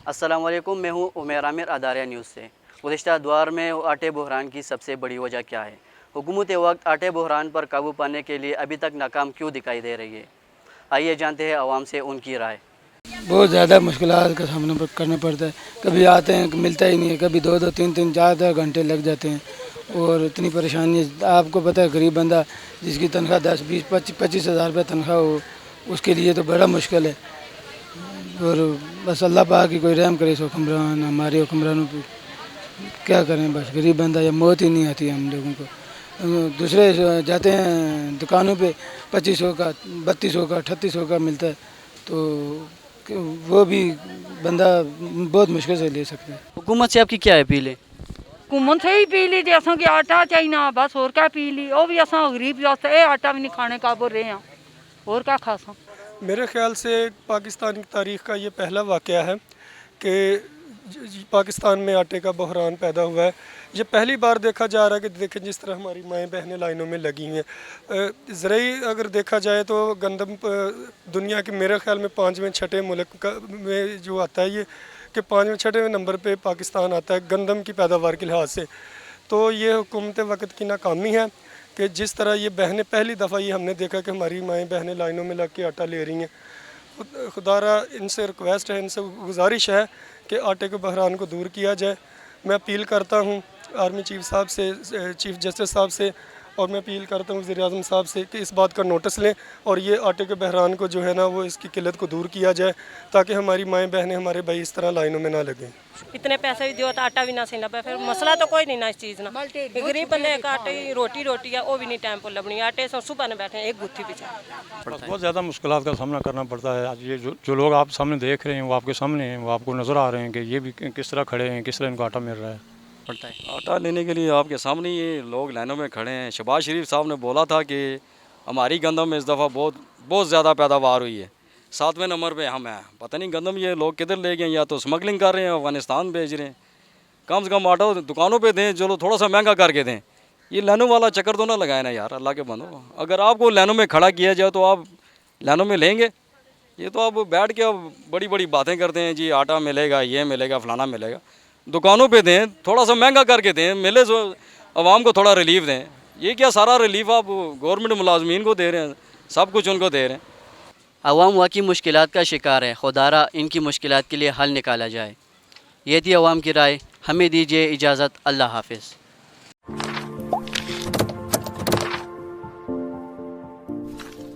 السلام علیکم، میں ہوں عمیر عامر اداریہ نیوز سے۔ گزشتہ دور میں آٹے بحران کی سب سے بڑی وجہ کیا ہے؟ حکومت وقت آٹے بحران پر قابو پانے کے لیے ابھی تک ناکام کیوں دکھائی دے رہی ہے؟ آئیے جانتے ہیں عوام سے ان کی رائے۔ بہت زیادہ مشکلات کا سامنا کرنا پڑتا ہے، کبھی آتے ہیں ملتا ہی نہیں ہے، کبھی 2 3 4 گھنٹے لگ جاتے ہیں اور اتنی پریشانی ہے۔ آپ کو پتہ ہے غریب بندہ جس کی تنخواہ 10 20 25 ہزار روپے تنخواہ ہو، اس کے لیے تو بڑا مشکل ہے۔ اور بس اللہ پاک کی کوئی رحم کرے اس حکمران ہمارے حکمرانوں پہ، کیا کریں، بس غریب بندہ یا موت ہی نہیں آتی ہم لوگوں کو۔ دوسرے جاتے ہیں دکانوں پہ 2500 کا 3200 کا 3800 کا ملتا ہے، تو وہ بھی بندہ بہت مشکل سے لے سکتا ہے۔ حکومت سے آپ کی کیا اپیل ہے؟ حکومت سے ہی پی لی جی، اصل کی آٹا چاہیے بس، اور کیا پی لی، وہ بھی اصل غریب واسطے یہ آٹا بھی نہیں کھانے کا بول رہے ہیں، اور کیا کھا سا۔ میرے خیال سے پاکستان کی تاریخ کا یہ پہلا واقعہ ہے کہ پاکستان میں آٹے کا بحران پیدا ہوا ہے۔ یہ پہلی بار دیکھا جا رہا ہے کہ دیکھیں جس طرح ہماری مائیں بہنیں لائنوں میں لگی ہیں۔ زرعی اگر دیکھا جائے تو گندم دنیا کے میرے خیال میں 5ویں 6 ملک میں جو آتا ہے، یہ کہ 5ویں 6 نمبر پہ پاکستان آتا ہے گندم کی پیداوار کے لحاظ سے۔ تو یہ حکومت وقت کی ناکامی ہے کہ جس طرح یہ بہنیں پہلی دفعہ یہ ہم نے دیکھا کہ ہماری مائیں بہنیں لائنوں میں لگ کے آٹا لے رہی ہیں۔ خدا را ان سے ریکویسٹ ہے، ان سے گزارش ہے کہ آٹے کے بحران کو دور کیا جائے۔ میں اپیل کرتا ہوں آرمی چیف صاحب سے، چیف جسٹس صاحب سے، اور میں اپیل کرتا ہوں وزیر اعظم صاحب سے کہ اس بات کا نوٹس لیں اور یہ آٹے کے بحران کو جو ہے نا وہ اس کی قلت کو دور کیا جائے، تاکہ ہماری مائیں بہنیں ہمارے بھائی اس طرح لائنوں میں نہ لگیں۔ اتنے پیسے بھی دیو تو آٹا بھی نہ سینا پہ، پھر مسئلہ تو کوئی نہیں نا اس چیز نا۔ غریب بندے کا آٹے روٹی ہے وہ بھی نہیں ٹائم پر لبنی، آٹے سے صبح نے بیٹھے ایک گتھی پیچھے۔ بہت زیادہ مشکلات کا سامنا کرنا پڑتا ہے۔ آج یہ جو لوگ آپ سامنے دیکھ رہے ہیں وہ آپ کے سامنے ہیں، وہ آپ کو نظر آ رہے ہیں کہ یہ بھی کس طرح کھڑے ہیں، کس طرح ان کو آٹا مل رہا ہے۔ آٹا لینے کے لیے آپ کے سامنے یہ لوگ لائنوں میں کھڑے ہیں۔ شہباز شریف صاحب نے بولا تھا کہ ہماری گندم میں اس دفعہ بہت زیادہ پیداوار ہوئی ہے، 7ویں نمبر پہ ہم ہیں۔ پتہ نہیں گندم یہ لوگ کدھر لے گئے، یا تو اسمگلنگ کر رہے ہیں، افغانستان بھیج رہے ہیں۔ کم سے کم آٹا دکانوں پہ دیں، چلو تھوڑا سا مہنگا کر کے دیں، یہ لائنوں والا چکر تو نہ لگائے نا یار، اللہ کے بندو۔ اگر آپ کو لائنوں میں کھڑا کیا جائے تو آپ لائنوں میں لیں گے؟ یہ تو آپ بیٹھ کے بڑی بڑی باتیں کرتے ہیں، جی آٹا ملے گا، یہ ملے گا، فلانا ملے گا۔ دکانوں پہ دیں، تھوڑا سا مہنگا کر کے دیں، ملے تو عوام کو تھوڑا ریلیف دیں۔ یہ کیا سارا ریلیف آپ گورنمنٹ ملازمین کو دے رہے ہیں، سب کچھ ان کو دے رہے ہیں۔ عوام واقعی مشکلات کا شکار ہے، خدا را ان کی مشکلات کے لیے حل نکالا جائے۔ یہ تھی عوام کی رائے۔ ہمیں دیجیے اجازت، اللہ حافظ۔